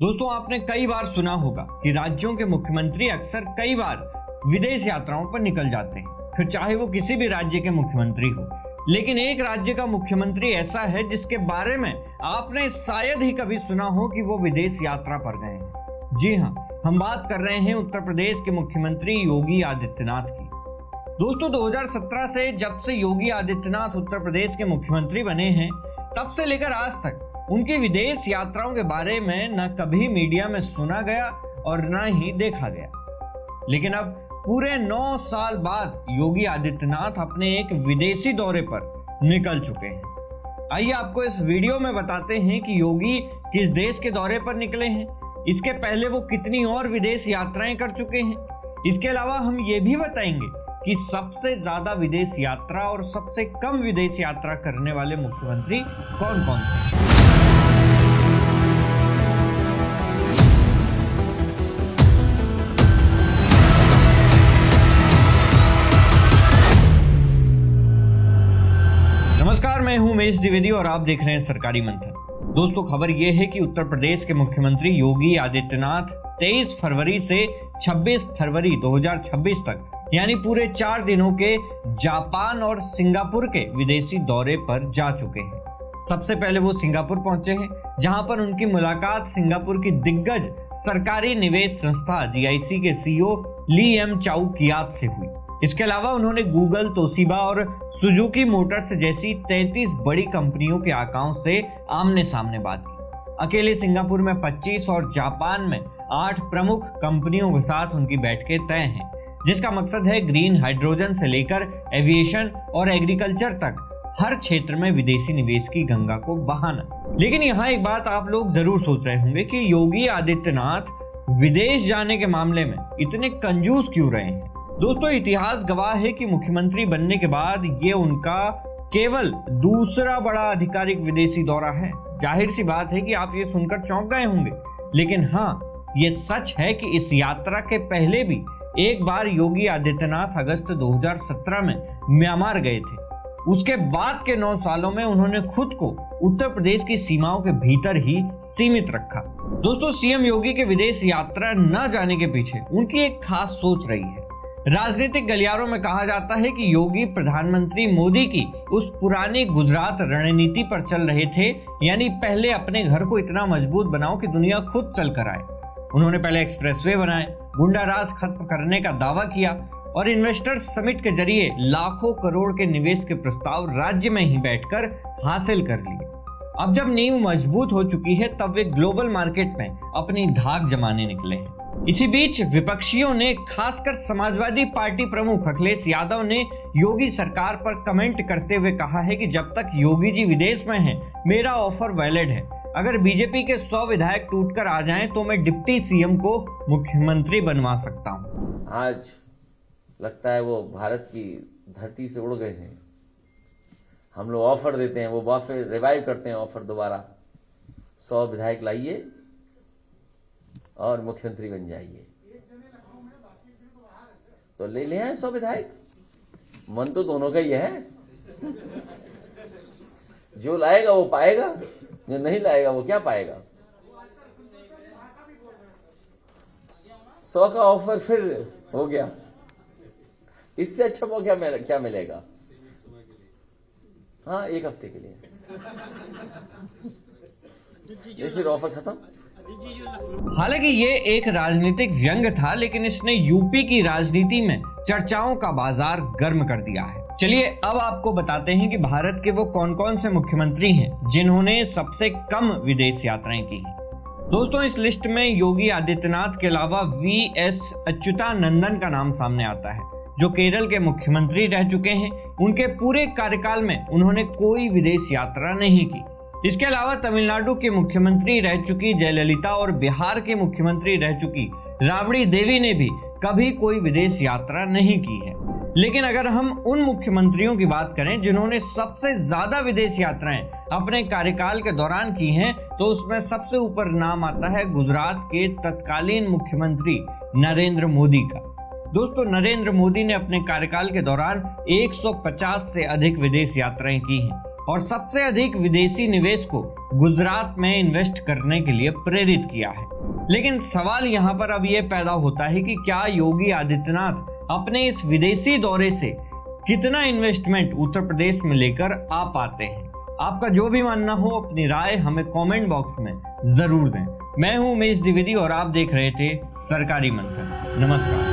दोस्तों, आपने कई बार सुना होगा कि राज्यों के मुख्यमंत्री अक्सर कई बार विदेश यात्राओं पर निकल जाते हैं, फिर चाहे वो किसी भी राज्य के मुख्यमंत्री हो। लेकिन एक राज्य का मुख्यमंत्री ऐसा है जिसके बारे में आपने शायद ही कभी सुना हो कि वो विदेश यात्रा पर गए हैं। जी हाँ, हम बात कर रहे हैं उत्तर प्रदेश के मुख्यमंत्री योगी आदित्यनाथ की। दोस्तों, 2017 से जब से योगी आदित्यनाथ उत्तर प्रदेश के मुख्यमंत्री बने हैं, तब से लेकर आज तक उनकी विदेश यात्राओं के बारे में न कभी मीडिया में सुना गया और न ही देखा गया। लेकिन अब पूरे 9 साल बाद योगी आदित्यनाथ अपने एक विदेशी दौरे पर निकल चुके हैं। आइए आपको इस वीडियो में बताते हैं कि योगी किस देश के दौरे पर निकले हैं, इसके पहले वो कितनी और विदेश यात्राएं कर चुके हैं। इसके अलावा हम ये भी बताएंगे कि सबसे ज्यादा विदेश यात्रा और सबसे कम विदेश यात्रा करने वाले मुख्यमंत्री कौन कौन थे। नमस्कार, मैं हूं उमेश द्विवेदी और आप देख रहे हैं सरकारी मंथन। दोस्तों, खबर यह है कि उत्तर प्रदेश के मुख्यमंत्री योगी आदित्यनाथ 23 फरवरी से 26 फरवरी 2026 तक यानी पूरे 4 दिनों के जापान और सिंगापुर के विदेशी दौरे पर जा चुके हैं। सबसे पहले वो सिंगापुर पहुंचे हैं, जहां पर उनकी मुलाकात सिंगापुर की दिग्गज सरकारी निवेश संस्था GIC के CEO ली एम चाउ कियात से हुई। इसके अलावा उन्होंने गूगल, तोशिबा और सुजुकी मोटर्स जैसी 33 बड़ी कंपनियों के आकाओं से आमने सामने बात की। अकेले सिंगापुर में 25 और जापान में 8 प्रमुख कंपनियों के साथ उनकी बैठकें तय हैं, जिसका मकसद है ग्रीन हाइड्रोजन से लेकर एविएशन और एग्रीकल्चर तक हर क्षेत्र में विदेशी निवेश की गंगा को बहाना। लेकिन यहाँ एक बात आप लोग जरूर सोच रहे होंगे कि योगी आदित्यनाथ विदेश जाने के मामले में इतने कंजूस क्यों रहे हैं। दोस्तों, इतिहास गवाह है कि मुख्यमंत्री बनने के बाद ये उनका केवल दूसरा बड़ा आधिकारिक विदेशी दौरा है। जाहिर सी बात है कि आप ये सुनकर चौंक गए होंगे, लेकिन हाँ, ये सच है कि इस यात्रा के पहले भी एक बार योगी आदित्यनाथ अगस्त 2017 में म्यांमार गए थे। उसके बाद के 9 सालों में उन्होंने खुद को उत्तर प्रदेश की सीमाओं के भीतर ही सीमित रखा। दोस्तों, सीएम योगी के विदेश यात्रा न जाने के पीछे उनकी एक खास सोच रही है। राजनीतिक गलियारों में कहा जाता है कि योगी प्रधानमंत्री मोदी की उस पुरानी गुजरात रणनीति पर चल रहे थे, यानी पहले अपने घर को इतना मजबूत बनाओ कि दुनिया खुद चल कर आए। उन्होंने पहले एक्सप्रेसवे बनाए, गुंडा राज खत्म करने का दावा किया और इन्वेस्टर्स समिट के जरिए लाखों करोड़ के निवेश के प्रस्ताव राज्य में ही बैठकर हासिल कर लिए। अब जब नींव मजबूत हो चुकी है, तब वे ग्लोबल मार्केट में अपनी धाक जमाने निकले हैं। इसी बीच विपक्षियों ने, खासकर समाजवादी पार्टी प्रमुख अखिलेश यादव ने योगी सरकार पर कमेंट करते हुए कहा है कि जब तक योगी जी विदेश में हैं, मेरा ऑफर वैलिड है। अगर बीजेपी के 100 विधायक टूटकर आ जाएं, तो मैं डिप्टी सीएम को मुख्यमंत्री बनवा सकता हूं। आज लगता है वो भारत की धरती से उड़ गए हैं। हम लोग ऑफर देते हैं, वो ऑफर रिवाइव करते हैं, ऑफर दोबारा 100 विधायक लाइए और मुख्यमंत्री बन जाइए। तो ले ले हैं 100 विधायक, मन तो दोनों का ही है। जो लाएगा वो पाएगा, जो नहीं लाएगा वो क्या पाएगा। 100 का ऑफर फिर हो गया, इससे अच्छा मौका क्या मिलेगा। हाँ, 1 हफ्ते के लिए ये फिर ऑफर खत्म। हालांकि ये एक राजनीतिक व्यंग था, लेकिन इसने यूपी की राजनीति में चर्चाओं का बाजार गर्म कर दिया है। चलिए अब आपको बताते हैं कि भारत के वो कौन कौन से मुख्यमंत्री हैं जिन्होंने सबसे कम विदेश यात्राएं की हैं। दोस्तों, इस लिस्ट में योगी आदित्यनाथ के अलावा VS अच्युतानंदन का नाम सामने आता है, जो केरल के मुख्यमंत्री रह चुके हैं। उनके पूरे कार्यकाल में उन्होंने कोई विदेश यात्रा नहीं की। इसके अलावा तमिलनाडु के मुख्यमंत्री रह चुकी जयललिता और बिहार के मुख्यमंत्री रह चुकी राबड़ी देवी ने भी कभी कोई विदेश यात्रा नहीं की है। लेकिन अगर हम उन मुख्यमंत्रियों की बात करें जिन्होंने सबसे ज्यादा विदेश यात्राएं अपने कार्यकाल के दौरान की हैं, तो उसमें सबसे ऊपर नाम आता है गुजरात के तत्कालीन मुख्यमंत्री नरेंद्र मोदी का। दोस्तों, नरेंद्र मोदी ने अपने कार्यकाल के दौरान 150 से अधिक विदेश यात्राएं की हैं और सबसे अधिक विदेशी निवेश को गुजरात में इन्वेस्ट करने के लिए प्रेरित किया है। लेकिन सवाल यहाँ पर अब ये पैदा होता है कि क्या योगी आदित्यनाथ अपने इस विदेशी दौरे से कितना इन्वेस्टमेंट उत्तर प्रदेश में लेकर आ पाते हैं? आपका जो भी मानना हो, अपनी राय हमें कमेंट बॉक्स में जरूर दें। मैं हूं उमेश द्विवेदी और आप देख रहे थे सरकारी मंथन। नमस्कार।